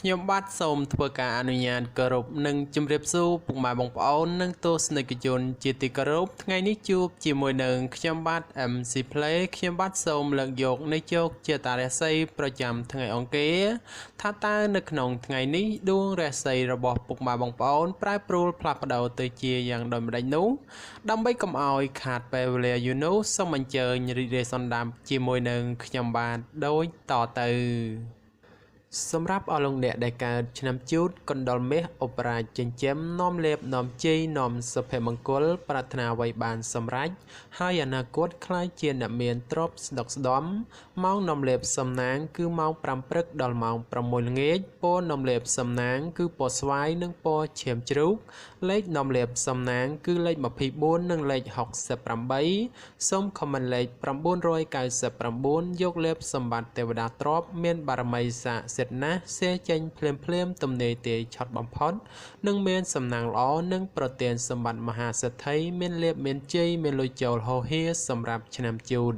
ខ្ញុំបាទសូមធ្វើការអនុញ្ញាតគោរពនិងជម្រាបសួរពុកម៉ែបងប្អូននិងទស្សនិកជនជាទីគោរពថ្ងៃនេះជួបជាមួយនឹងខ្ញុំបាទ MC Play ខ្ញុំបាទសូមលើកយកនៃជោគជាតារាសីប្រចាំថ្ងៃអង្គារថាតើនៅក្នុងថ្ងៃនេះដួងរាសីរបស់ពុកម៉ែបងប្អូនប្រែប្រួលផ្លាស់ប្ដូរទៅជាយ៉ាងដូចម្តេចនោះដើម្បីកុំឲ្យខាតពេលវេលាយូរនោះសូមអញ្ជើញរីករាយសន្តាប់ជាមួយនឹងខ្ញុំបាទដូចតទៅសម្រាប់អស់លោកអ្នកដែលកើតឆ្នាំជូតកណ្ដុរមាសឧបរាជចិញ្ចឹមនាំលេបនាំជ័យនាំសុភមង្គលប្រាថ្នាអ្វីបានសម្រេចហើយអនាគតខ្លាយជាអ្នកមានទ្រព្យស្ដុកស្ដំម៉ោងនាំលេបសំណាងគឺម៉ោង5ព្រឹកដល់ម៉ោង6ល្ងាចពណ៌នាំលេបសំណាងគឺពណ៌ស្វាយនិងពណ៌ឈាមជ្រូកលេខនាំលេបសំណាងគឺលេខ24និងលេខ68សូមខមមិនលេខ999យកលេបសម្បត្តិទេវតាទ្រព្យមានបារមីស័ក្តិសិទ្ធិណាស់សេចេញភ្លាមទំនេរទាយឆត់បំផុតនិងមានសំណាងល្អនិងប្រទានសម្បត្តិមហាសេដ្ឋីមានលៀបមានជ័យមានលុយចូលហូរហៀសម្រាប់ឆ្នាំជូត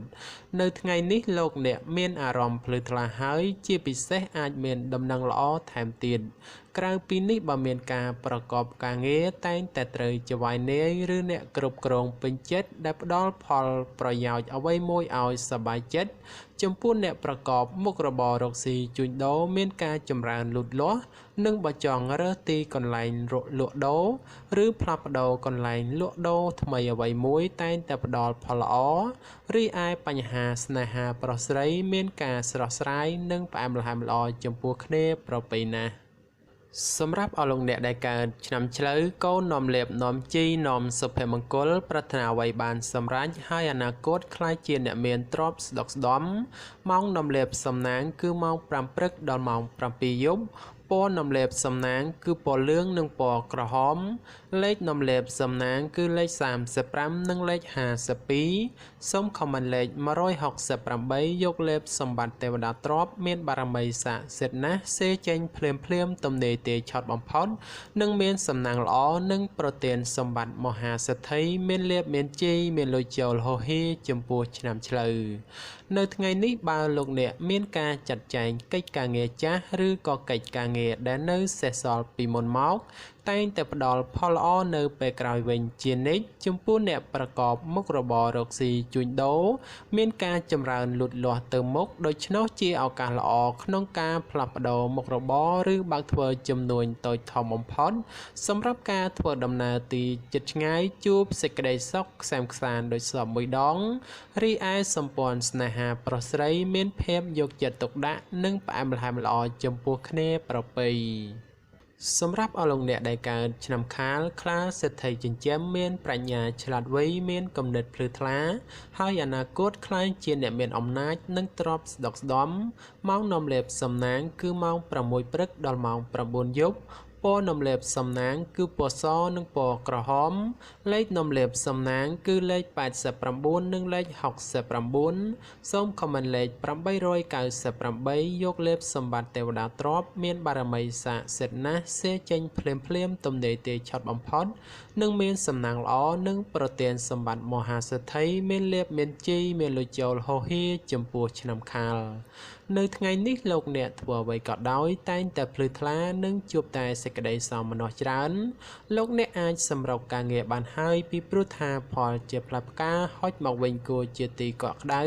នៅថ្ងៃនេះលោកអ្នកមានអារម្មណ៍ភ្លឺថ្លាហើយជាពិសេសអាចមានដំណឹងល្អថែមទៀតក្រៅពីនេះបើមានការប្រកបការងារតែងតែត្រូវចវាយនាយឬអ្នកគ្រប់គ្រងពេញចិត្តដែលផ្ដល់ផលប្រយោជន៍អ្វីមួយឲ្យសប្បាយចិត្តចំពោះអ្នកប្រកបមុខរបររកស៊ីជួញដូរមានការចម្រើនលូតលាស់និងបើចង់រើសទីកន្លែងលក់ដូរឬផ្លាស់ប្ដូរកន្លែងលក់ដូរថ្មីអ្វីមួយតែងតែផ្ដល់ផលល្អរីឯបញ្ហាស្នេហាប្រុសស្រីមានការស្រស់ស្រាយនិងផ្អែមល្ហែមល្អចំពោះគ្នាប្រពៃណាស់សម្រាប់អស់លោកអ្នកដែលកើតឆ្នាំឆ្លូវកូននាំលេបនាំជ័យនាំសុភមង្គលប្រាថ្នាអ្វីបានសម្រេចហើយអនាគតខ្លាយជាអ្នកមានទ្រព្យស្ដុកស្ដំម៉ោងនាំលេបសំណាងគឺម៉ោង5ព្រឹកដល់ម៉ោង7យប់ពណ៌នាំលេបសំណាងគឺពណ៌លឿងនិងពណ៌ក្រហមលេខនាំលេបសំណាងគឺលេខ35និងលេខ52សូមខមមិនលេខ168យកលេបសម្បត្តិទេវតាទ្រព្យមានបារមីស័ក្តិសិទ្ធិណាស់សេចេញភ្លាមទំនេរទាយឆត់បំផុតនិងមានសំណាងល្អនិងប្រទានសម្បត្តិមហាសេដ្ឋីមានលៀបមានជ័យមានលុយចូលហូរហៀចំពោះឆ្នាំឆ្លូវនៅថ្ងៃនេះបើលោកអ្នកមានការចាត់ចែងកិច្ចការងារចាស់ឬក៏កិច្ចការងារដែលនៅសេសសល់ពីមុនមកតែងតែផ្ដល់ផលល្អនៅពេលក្រោយវិញជានិច្ចចំពោះអ្នកប្រកបមុខរបររកស៊ីជួញដូរមានការចម្រើនលូតលាស់ទៅមុខដូច្នោះជាឱកាសល្អក្នុងការផ្លាស់ប្ដូរមុខរបរឬបើកធ្វើចំនួនតូចធំបំផុតសម្រាប់ការធ្វើដំណើរទីជិតឆ្ងាយជួបសេចក្តីសុខខ្សែមខ្សាន្តដូចសពមួយដងរីឯសម្ព័ន្ធស្នេហាប្រុសស្រីមានភាពយកចិត្តទុកដាក់និងផ្អែមល្ហែមល្អចំពោះគ្នាប្រពៃសម្រាប់អស់លោកអ្នកដែលកើតឆ្នាំខាលខ្លាសេដ្ឋីចិញ្ចឹមមានប្រាជ្ញាឆ្លាតវៃមានគំនិតភ្លឺថ្លាហើយអនាគតខ្លាយជាអ្នកមានអំណាចនិងទ្រព្យស្ដុកស្ដំម៉ោងនាំលេបសំណាងគឺម៉ោង6ព្រឹកដល់ម៉ោង9យប់ពណ៌នាំលេបសំណាងគឺពណ៌សនិងពណ៌ក្រហមលេខនាំលេបសំណាងគឺលេខ89និងលេខ69សូមខមមិនលេខ898យកលេបសម្បត្តិទេវតាទ្រព្យមានបារមីស័ក្តិសិទ្ធិណាស់សេចេញភ្លាមទំនេរទាយឆត់បំផុតនិងមានសំណាងល្អនិងប្រទានសម្បត្តិមហាសេដ្ឋីមានលៀបមានជ័យមានលុយចូលហូរហៀចំពោះឆ្នាំខាលនៅថ្ងៃនេះលោកអ្នកធ្វើអ្វីក៏ដោយតែងតែភ្លឺថ្លានិងជួបតែសេចក្តីសោមនស្សច្រើនលោកអ្នកអាចសម្រុកការងារបានហើយពីព្រោះថាផលជាផ្លែផ្កាហុចមកវិញគួរជាទីកក់ក្ដៅ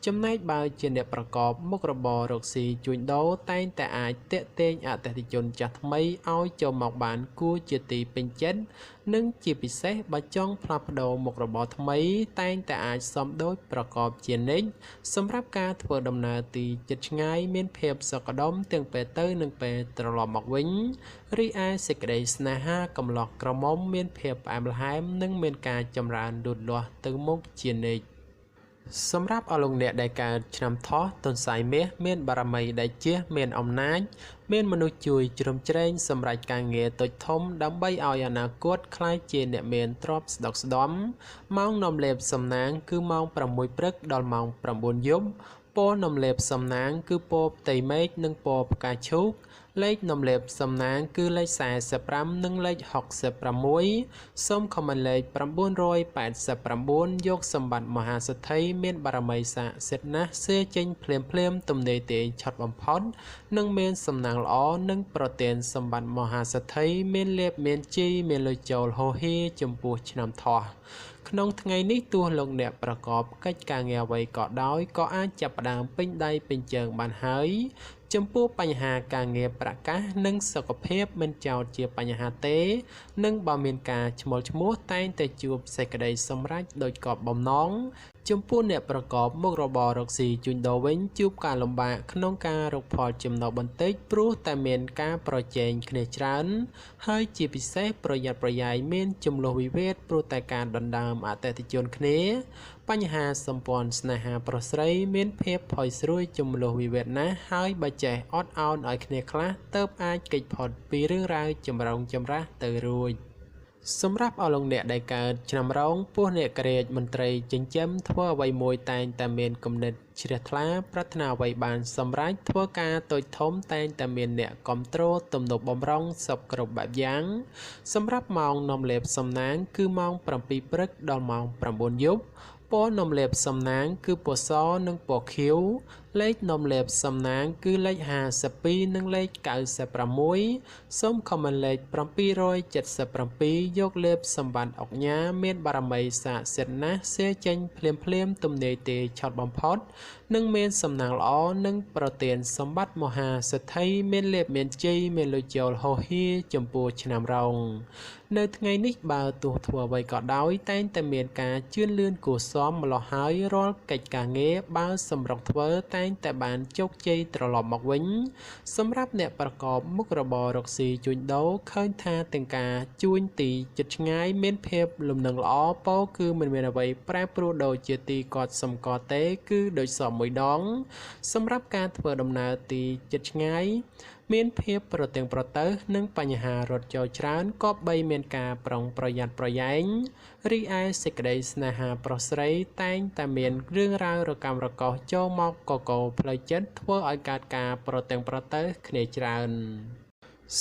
ចំណែកបើជាអ្នកប្រកបមុខរបររកស៊ីជួញដូរតែងតែអាចទាក់ទាញអតិថិជនចាស់ថ្មីឲ្យចូលមកបានគួរជាទីពេញចិត្តនិងជាពិសេសបើចង់ផ្លាស់ប្ដូរមុខរបរថ្មីតែងតែអាចសមដូចប្រកបជានិច្ចសម្រាប់ការធ្វើដំណើរទីជិតឆ្ងាយមានភាពសុខដុមទាំងពេលទៅនិងពេលត្រឡប់មកវិញរីឯសេចក្តីស្នេហាកំឡោះក្រមុំមានភាពផ្អែមល្ហែមនិងមានការចម្រើនលូតលាស់ទៅមុខជានិច្ចសម្រាប់អស់លោកអ្នកដែលកើតឆ្នាំថោះទុនសាយមាសមានបារមីដែលជះមានអំណាចមានមនុស្សជួយជ្រោមជ្រែងសម្រាប់ការងារតូចធំដើម្បីឲ្យអនាគតក្លាយជាអ្នកមានទ្រព្យស្ដុកស្ដំម៉ោងនាំលេបសំណាងគឺម៉ោង6ព្រឹកដល់ម៉ោង9យប់ ពណ៌នំលេបសំណាងគឺពណ៌ផ្ទៃមេឃនិងពណ៌ផ្កាឈូកលេខនំលេបសំណាងគឺលេខ45និងលេខ66សូមខមមិនលេខ989យកសម្បត្តិមហាសេដ្ឋីមានបារមីស័ក្តិសិទ្ធិណាស់សេចេញភ្លាមទំនេរទេឆត់បំផុតនិងមានសំណាងល្អនិងប្រទានសម្បត្តិមហាសេដ្ឋីមានលៀបមានជីមានលុយចូលហូហៀចំពោះឆ្នាំថោះក្នុងថ្ងៃនេះទោះលោកអ្នកប្រកបកិច្ចការងារអ្វីក៏ដោយក៏អាចចាប់ផ្ដើមពេញដៃពេញជើងបានហើយចំពោះបញ្ហាការងារប្រកាសនិងសុខភាពមិនចោទជាបញ្ហាទេនិងបើមានការឈ្មោះតែងតែជួបសេចក្តីសម្រេចដោយកប់បំណងចំពោះអ្នកប្រកបមុខរបររកស៊ីជួញដូរវិញជួបការលំបាកក្នុងការរកផលចំណូលបន្តិចព្រោះតែមានការប្រជែងគ្នាច្រើនហើយជាពិសេសប្រយ័ត្នប្រយែងមានចំនួនវិវាទព្រោះតែការដណ្ដើមអតិថិជនគ្នាបញ្ហាសម្ព័ន្ធស្នេហាប្រុសស្រីមានភាពផុយស្រួយចំនួនវិវាទណាស់ហើយបើចេះអត់ឱនឲ្យគ្នាខ្លះទើបអាចគេចផុតពីរឿងរ៉ាវចម្រូងចម្រាសទៅរួចសម្រាប់អស់លោកអ្នកដែលកើតឆ្នាំរោងពោះអ្នកក្រៀកមន្ត្រីចិញ្ចឹមធ្វើអ្វីមួយតែងតែមានគំនិតជ្រះថ្លាប្រាថ្នាអ្វីបានសម្រេចធ្វើការតូចធំតែងតែមានអ្នកគាំទ្រទំនុកបំរុងសពគ្រប់បែបយ៉ាងសម្រាប់ម៉ោងនំលេបសំណាងគឺម៉ោង7ព្រឹកដល់ម៉ោង9យប់ពណ៌នំលេបសំណាងគឺពណ៌សនិងពណ៌ខៀវលេខនំលេបសំណាងគឺលេខ52និងលេខ96សូមខមមិនលេខ777យកលេបសម្បត្តិអុកញ៉ាមានបារមីស័ក្តិសិទ្ធិណាស់សេចេញភ្លាមទំនេរទេឆត់បំផុតនិងមានសំណាងល្អនិងប្រទានសម្បត្តិមហាសេដ្ឋីមានលេបមានជ័យមានលុយចូលហូហៀចំពោះឆ្នាំរោងនៅថ្ងៃនេះបើទោះធ្វើអ្វីក៏ដោយតែងតែមានការជឿនលឿនគួរសមម្លោះហើយរាល់កិច្ចការងារបើសម្រុកធ្វើតែងតែបានជោគជ័យត្រឡប់មកវិញសម្រាប់អ្នកប្រកបមុខរបររកស៊ីជួញដូរឃើញថាទាំងការជួញទីជិតឆ្ងាយមានភាពលំនឹងល្អពោគឺមិនមានអ្វីប្រែប្រួលដូចជាទីគាត់សម្គាល់ទេគឺដូចសមមួយដងសម្រាប់ការធ្វើដំណើរទីជិតឆ្ងាយមានភាពប្រទាំងប្រទៅនិងបញ្ហារត់ចូលច្រើនក៏បីមានការប្រុងប្រយ័ត្នប្រយែងរីឯសេចក្តីស្នេហាប្រុសស្រីតែងតែមានរឿងរ៉ាវរកាំរកោសចូលមកកកោផ្លូវចិត្តធ្វើឲ្យកើតការប្រទាំងប្រទៅគ្នាច្រើន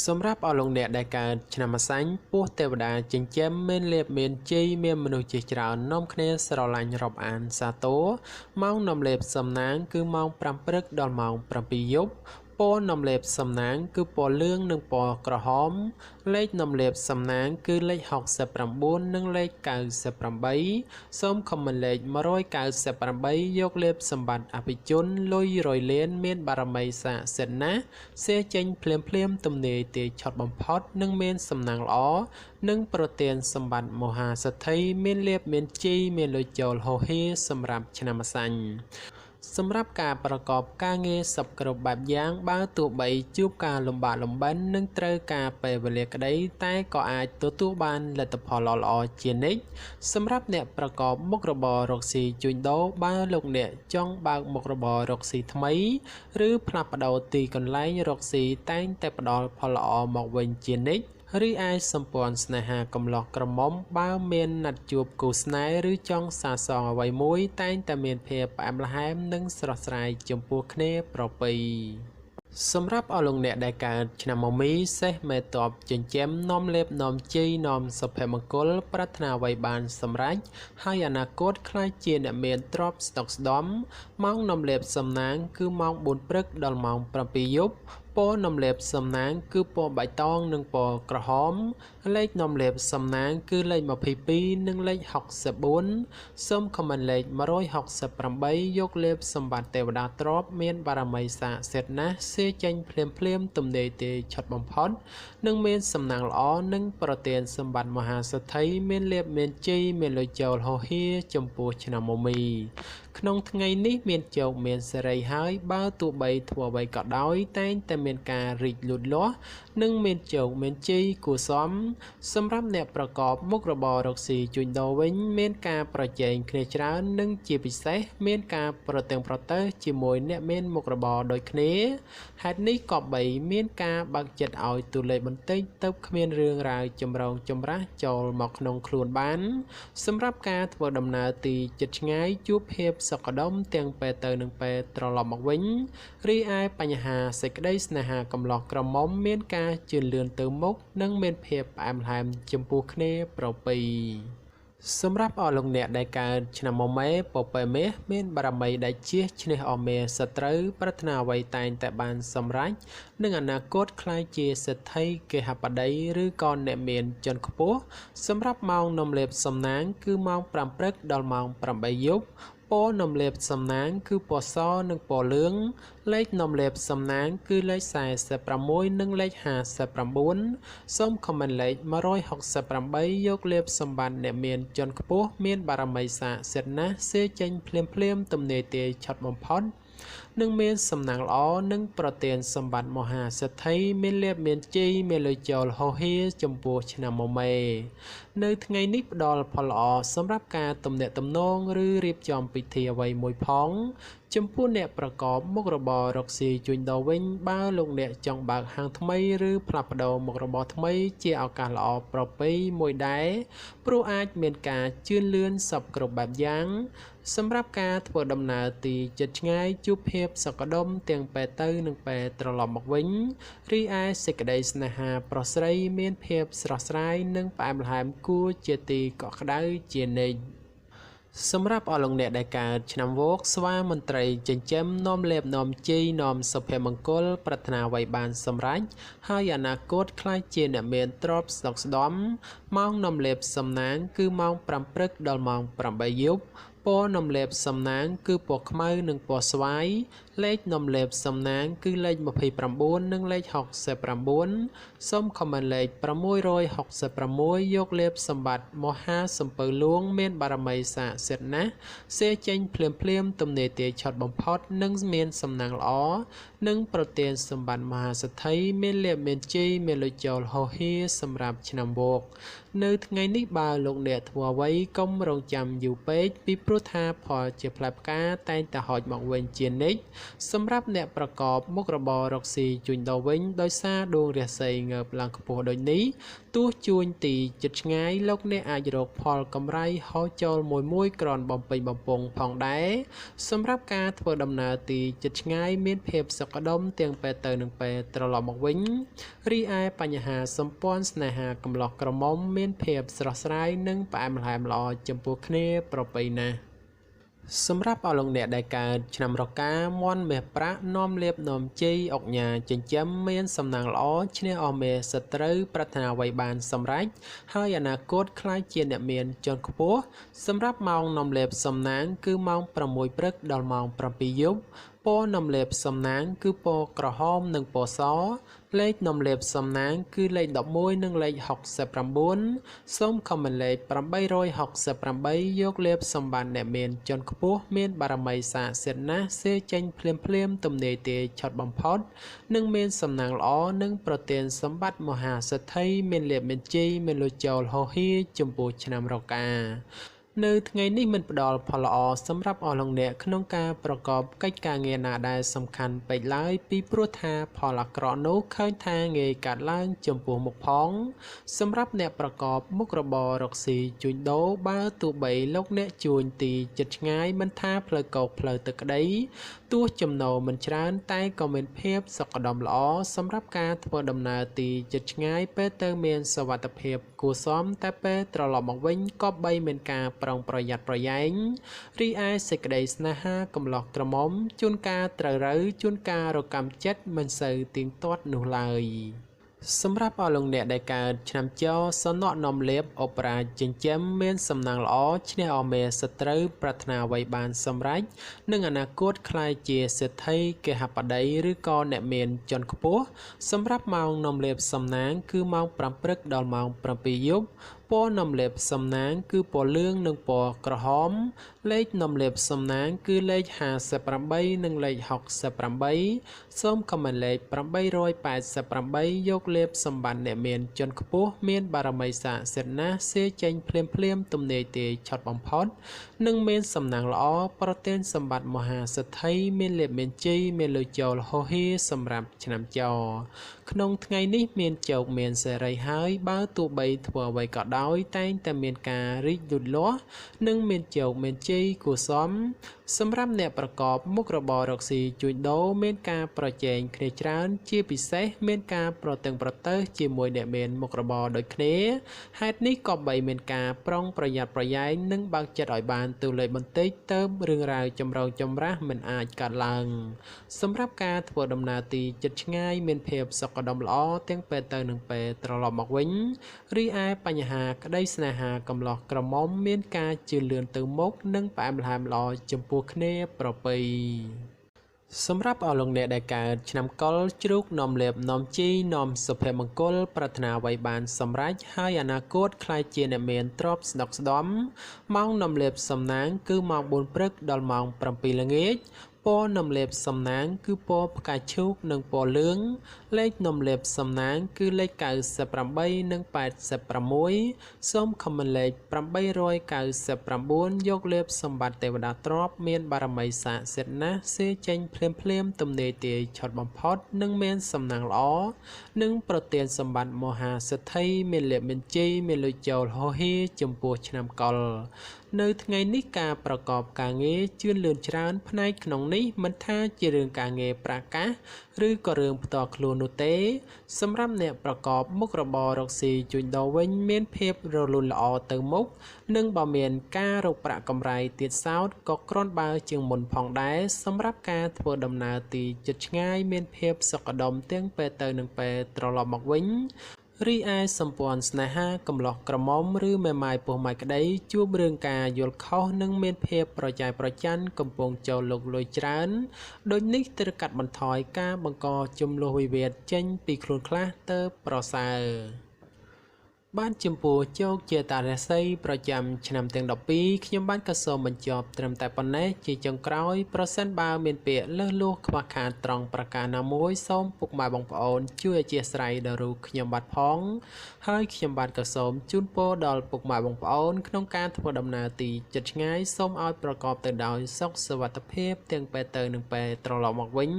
សម្រាប់អស់លោកអ្នកដែលកើតឆ្នាំម្សាញ់ពោះទេវតាចិញ្ចឹមមានលៀបមានជ័យមានមនុស្សជាច្រើននាំគ្នាស្រឡាញ់រាប់អានសាទរម៉ោងនំលេបសំណាងគឺម៉ោង5ព្រឹកដល់ម៉ោង7យប់ពណ៌នំលេបសំណាងគឺពណ៌លឿងនិងពណ៌ក្រហមលេខនំលេបសំណាងគឺលេខ69និងលេខ98សូមខមមិនលេខ198យកលេបសម្បត្តិអភិជនលុយរយលានមានបារមីស័ក្តិសិទ្ធិណាស់សេចេញភ្លាមទំនេរទេឆត់បំផុតនិងមានសំណាងល្អនិងប្រទានសម្បត្តិមហាសេដ្ឋីមានលៀបមានជីមានលុយចូលហូហៀសម្រាប់ឆ្នាំម្សាញ់សម្រាប់ការប្រកបការងារសពគ្រប់បែបយ៉ាងបើទោះបីជួបការលំបាកលំបិននិងត្រូវការពេលវេលាក្តីតែក៏អាចទទួលបានលទ្ធផលល្អជានិច្ចសម្រាប់អ្នកប្រកបមុខរបររកស៊ីជួញដូរបើលោកអ្នកចង់បើកមុខរបររកស៊ីថ្មីឬផ្លាស់ប្ដូរទីកន្លែងរកស៊ីតែងតែផ្ដល់ផលល្អមកវិញជានិច្ចឬឯសម្ព័ន្ធស្នេហាកំឡោះក្រមុំបើមានណាត់ជួបគូស្នេហ៍ឬចង់សាសងអ្វីមួយតែងតែមានភាពផ្អែមល្ហែមនិងស្រស់ស្រាយចំពោះគ្នាប្រពៃសម្រាប់អស់លោកអ្នកដែលកើតឆ្នាំមមីសេះមេតបចិញ្ចឹមនាំលេបនាំជ័យនាំសុភមង្គលប្រាថ្នាអ្វីបានសម្រេចហើយអនាគតខ្លាចជាអ្នកមានទ្រព្យស្តុកស្តម្ភម៉ោងនាំលេបសំណាងគឺម៉ោង4ព្រឹកដល់ម៉ោង7យប់ពណ៌នំលេបសំណាងគឺពណ៌បៃតងនិងពណ៌ក្រហមលេខនំលេបសំណាងគឺលេខ22និងលេខ64សូមខមមិនលេខ168យកលេបសម្បត្តិទេវតាទ្រព្យមានបារមីស័ក្តិសិទ្ធិណាស់សេចេញភ្លាមទំនេរទេឆត់បំផុតនិងមានសំណាងល្អនិងប្រទានសម្បត្តិមហាសេដ្ឋីមានលៀបមានជ័យមានលុយចូលហូហៀចំពោះឆ្នាំមមីក្នុងថ្ងៃនេះមានជោគមានសេរីហើយបើទោះបីធ្វើអ្វីក៏ដោយតែងតែមានការរីកលូតលាស់និងមានជោគមានជ័យគួរសមសម្រាប់អ្នកប្រកបមុខរបររកស៊ីជួញដូរវិញមានការប្រជែងគ្នាច្រើននិងជាពិសេសមានការប្រទាំងប្រទើជាមួយអ្នកមានមុខរបរដូចគ្នាហេតុនេះក៏បីមានការបើកចិត្តឲ្យទូលេខបន្តិចទៅគ្មានរឿងរ៉ាវចម្រូងចម្រាសចូលមកក្នុងខ្លួនបានសម្រាប់ការធ្វើដំណើរទីជិតឆ្ងាយជួបភាព សក្តិទាំងពេលទៅនឹងពេលត្រឡប់មកវិញរីឯបញ្ហាសេចក្តីស្នេហាកំឡោះក្រមុំមានការជឿនលឿនទៅមុខនិងមានភាពផ្អែមល្ហែមចំពោះគ្នាប្រពៃសម្រាប់អស់លោកអ្នកដែលកើតឆ្នាំមុំមេពពែមាសមានបារមីដែលជះឈ្នះអស់មេសត្រូវប្រាថ្នាអ្វីតែងតែបានសម្រេចនឹងអនាគតក្លាយជាសេដ្ឋីគេហបតីឬក៏អ្នកមានជាន់ខ្ពស់សម្រាប់ម៉ោងនំលេបសំណាងគឺម៉ោង5ព្រឹកដល់ម៉ោង8យប់ពណ៌នំលេបសំណាងគឺពណ៌សនិងពណ៌លឿងលេខនំលេបសំណាងគឺលេខ46និងលេខ59សូមខមមិនលេខ168យកលេបសម្បត្តិអ្នកមានជាន់ខ្ពស់មានបារមីស័ក្តិសិទ្ធិណាស់សេចេញភ្លាមទំនេរទាយឆាត់បំផុតនឹងមានសំណាងល្អនិងប្រទានសម្បត្តិមហាសេដ្ឋីមានលៀបមានជ័យមានលុយចូលហោហៀចំពោះឆ្នាំមុំមេនៅថ្ងៃនេះផ្ដល់ផលល្អសម្រាប់ការទំនាក់ទំនងឬរៀបចំពិធីអ្វីមួយផងចំពោះអ្នកប្រកបមុខរបររកស៊ីជួញដូរវិញបើលោកអ្នកចង់បើកហាងថ្មីឬផ្លាស់ប្ដូរមុខរបរថ្មីជាឱកាសល្អប្រពៃមួយដែរព្រោះអាចមានការជឿនលឿនសពគ្រប់បែបយ៉ាងសម្រាប់ការធ្វើដំណើរទីជិតឆ្ងាយជួបភាពសក្តិទាំងពេលទៅនិងពេលត្រឡប់មកវិញរីឯសេចក្តីស្នេហាប្រុសស្រីមានភាពស្រស់ស្រាយនិងផ្អែមល្ហែមគួរជាទីកក់ក្ដៅជានិច្ចសម្រាប់អស់លោកអ្នកដែលកើតឆ្នាំវោកស្វាមន្ត្រីចិញ្ចឹមនាំលេបនាំជ័យនាំសុភមង្គលប្រាថ្នាអ្វីបានសម្រេចហើយអនាគតក្លាយជាអ្នកមានទ្រព្យស្ដុកស្ដំម៉ោងនាំលេបសំណាងគឺម៉ោង5ព្រឹកដល់ម៉ោង8យប់ពណ៌នំលេបសំណាងគឺពណ៌ខ្មៅនិងពណ៌ស្វាយលេខនំលេបសំណាងគឺលេខ29និងលេខ69សូមខមមិនលេខ666យកលេបសម្បត្តិមហាសំពៅលួងមានបារមីស័ក្តិសិទ្ធិណាស់សេចេញភ្លាមទំនេរទាយឆាត់បំផុតនិងមានសំណាងល្អនិងប្រទានសម្បត្តិមហាសេដ្ឋីមានលៀបមានជ័យមានលុយចូលហោហៀសម្រាប់ឆ្នាំវោកនៅថ្ងៃនេះបើលោកអ្នកធ្វើអ្វីកុំរងចាំយូរពេកពីព្រោះថាផលជាផ្លែផ្កាតែងតែហោចមកវិញជានិច្ចសម្រាប់អ្នកប្រកបមុខរបររកស៊ីជួញដូរវិញដោយសារដួងរាសីងើបឡើងខ្ពស់ដូចនេះទោះជួញទីជិតឆ្ងាយលោកអ្នកអាចរកផលកម្រៃហោចចូលមួយក្រនបំពេញបំពង់ផងដែរសម្រាប់ការធ្វើដំណើរទីជិតឆ្ងាយមានភាពសុខដុមទាំងពេលទៅនិងពេលត្រឡប់មកវិញរីឯបញ្ហាសម្ព័ន្ធស្នេហាកំឡោះក្រមុំមានភាពស្រស់ស្រាយនិងផ្អែមល្ហែមល្អចំពោះគ្នាប្រពៃណាស់សម្រាប់អស់លោកអ្នកដែលកើតឆ្នាំរកាមន់មាសប្រាក់នាំលៀបនាំជ័យអុកញ៉ាចិញ្ចឹមមានសំណាងល្អឈ្នះអស់មេសត្រូវប្រាថ្នាអ្វីបានសម្រេចហើយអនាគតក្លាយជាអ្នកមានជាន់ខ្ពស់សម្រាប់ម៉ោងនាំលៀបសំណាងគឺម៉ោង6ព្រឹកដល់ម៉ោង7យប់ពណ៌នំលេបសំណាងគឺពណ៌ក្រហមនិងពណ៌សលេខនំលេបសំណាងគឺលេខ11និងលេខ69សូមខមមិនលេខ868យកលេបសម្បត្តិអ្នកមានជាន់ខ្ពស់មានបារមីស័ក្តិសិទ្ធិណាស់សេចេញភ្លាមទំនេរទាយឆាត់បំផុតនិងមានសំណាងល្អនិងប្រទានសម្បត្តិមហាសេដ្ឋីមានលៀបមានជ័យមានលុយចូលហោហៀចំពោះឆ្នាំរកានៅថ្ងៃនេះមិនផ្ដល់ផលល្អសម្រាប់អស់លោកអ្នកក្នុងការប្រកបកិច្ចការងារណាដែលសំខាន់ពេកឡើយពីព្រោះថាផលអាក្រក់នោះឃើញថាងាយកើតឡើងចំពោះមុខផងសម្រាប់អ្នកប្រកបមុខរបររកស៊ីជួញដូរបើទោះបីលោកអ្នកជួញទីជិតឆ្ងាយមិនថាផ្លូវកោកផ្លូវទឹកក្តីទោះចំណូលមិនច្រើនតែក៏មានភាពសុខដុមល្អសម្រាប់ការធ្វើដំណើរទីជិតឆ្ងាយពេលទៅមានសុវត្ថិភាពគួរសមតែពេលត្រឡប់មកវិញក៏បីមានការប្រុងប្រយ័ត្នប្រយែងរីឯសេចក្តីស្នេហាកំឡោះក្រមុំជួនកាលត្រូវរើជួនកាលរកម្មចិត្តមិនសូវទៀងទាត់នោះឡើយសម្រាប់អស់លោកអ្នកដែលកើតឆ្នាំចោសនៈនាំលេបអបរាជចិញ្ចឹមមានសំណាងល្អឈ្នះអមេសត្រូវប្រាថ្នាអ្វីបានសម្រេចនឹងអនាគតក្លាយជាសេដ្ឋីគេហបតីឬក៏អ្នកមានជាន់ខ្ពស់សម្រាប់ម៉ោងនាំលេបសំណាងគឺម៉ោង5ព្រឹកដល់ម៉ោង7យប់ពណ៌នំលេបសំណាងគឺពណ៌លឿងនិងពណ៌ក្រហមលេខនំលេបសំណាងគឺលេខ58និងលេខ68សូមខមមិនលេខ888យកលេបសម្បត្តិអ្នកមានជាន់ខ្ពស់មានបារមីស័ក្តិសិទ្ធិណាស់សេចេញភ្លាមទំនេរទាយឆាត់បំផុតនិងមានសំណាងល្អប្រទានសម្បត្តិមហាសេដ្ឋីមានលៀបមានជ័យមានលុយចូលហោហៀសម្រាប់ឆ្នាំចោក្នុងថ្ងៃនេះមានជោគមានសេរីហើយបើទោះបីធ្វើអ្វីក៏ដោយ ដោយតែងតែមានការរីកលូតលាស់និងមានជោគមានជ័យគួរសមសម្រាប់អ្នកប្រកបមុខរបររកស៊ីជួញដូរមានការប្រជែងគ្នាច្រើនជាពិសេសមានការប្រតឹងប្រទើសជាមួយអ្នកមានមុខរបរដូចគ្នាហេតុនេះក៏បីមានការប្រុងប្រយ័ត្នប្រយែងនិងបើកចិត្តឲ្យបានទូលេខបន្តិចទៅរឿងរ៉ាវចម្រូងចម្រាសមិនអាចកាត់ឡើងសម្រាប់ការធ្វើដំណើរទីជិតឆ្ងាយមានភាពសុខដុមល្អទាំងពេលទៅនិងពេលត្រឡប់មកវិញរីឯបញ្ហាក្តីស្នេហាកំឡោះក្រមុំមានការជឿនលឿនទៅមុខនិងផ្អែមល្ហែមល្អចំពោះគ្នាប្រពៃសម្រាប់អស់លោកអ្នកដែលកើតឆ្នាំកុរជ្រូកនាំលេបនាំជីនាំសុភមង្គលប្រាថ្នាអ្វីបានសម្រេចហើយអនាគតខ្លាយជាអ្នកមានទ្រព្យស្ដុកស្ដំម៉ោងនាំលេបសំណាងគឺម៉ោង4ព្រឹកដល់ម៉ោង7ល្ងាចពណ៌នំលេបសំណាងគឺពណ៌ផ្កាឈូកនិងពណ៌លឿងលេខនំលេបសំណាងគឺលេខ98និង86សូមខមមិនលេខ899យកលេបសម្បត្តិទេវតាទ្រព្យមានបារមីស័ក្តិសិទ្ធិណាស់សេចេញភ្លាមទំនេរទាយឆុតបំផុតនិងមានសំណាងល្អនិងប្រទានសម្បត្តិមហាសិទ្ធិមានលេបមានជ័យមានលុយចូលហោហៀចំពោះឆ្នាំកុរនៅថ្ងៃនេះការប្រកបការងារជឿនលឿនច្រើនផ្នែកក្នុងនេះមិនថាជារឿងការងារប្រកាសឬក៏រឿងផ្ទាល់ខ្លួននោះទេសម្រាប់អ្នកប្រកបមុខរបររកស៊ីជួញដូរវិញមានភាពរលូនល្អទៅមុខនិងបើមានការរកប្រាក់កម្រៃទៀតសោតក៏គ្រាន់បើជាងមុនផងដែរសម្រាប់ការធ្វើដំណើរទីជិតឆ្ងាយមានភាពសុខដុមទាំងពេលទៅនិងពេលត្រឡប់មកវិញរីឯសម្ព័ន្ធស្នេហាកំឡោះក្រមុំឬមេម៉ាយពោះម៉ាយក្តីជួបរឿងការយល់ខុសនិងមានភាពប្រចែកប្រច័ណ្ឌកំពុងចូលលុកលុយច្រើនដូចនេះត្រូវកាត់បន្ថយការបង្កជម្លោះវិវាទចេញពីខ្លួនខ្លះទៅប្រសើរបានចំពោះជោគជាតារាសីប្រចាំឆ្នាំទាំង12ខ្ញុំបានក៏សូមបញ្ចប់ត្រឹមតែប៉ុណ្ណេះជាចុងក្រោយប្រសិនបើមានពាក្យលើសលួសខ្វះខាតត្រង់ប្រការណាមួយសូមពុកម៉ែបងប្អូនជួយអធ្យាស្រ័យដល់រូបខ្ញុំបាទផងហើយខ្ញុំបាទក៏សូមជូនពរដល់ពុកម៉ែបងប្អូនក្នុងការធ្វើដំណើរទីជិតឆ្ងាយសូមឲ្យប្រកបទៅដោយសុខសុវត្ថិភាពទាំងពេលទៅនិងពេលត្រឡប់មកវិញ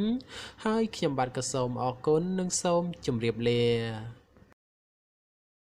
ហើយខ្ញុំបាទក៏សូមអរគុណនិងសូមជម្រាបលា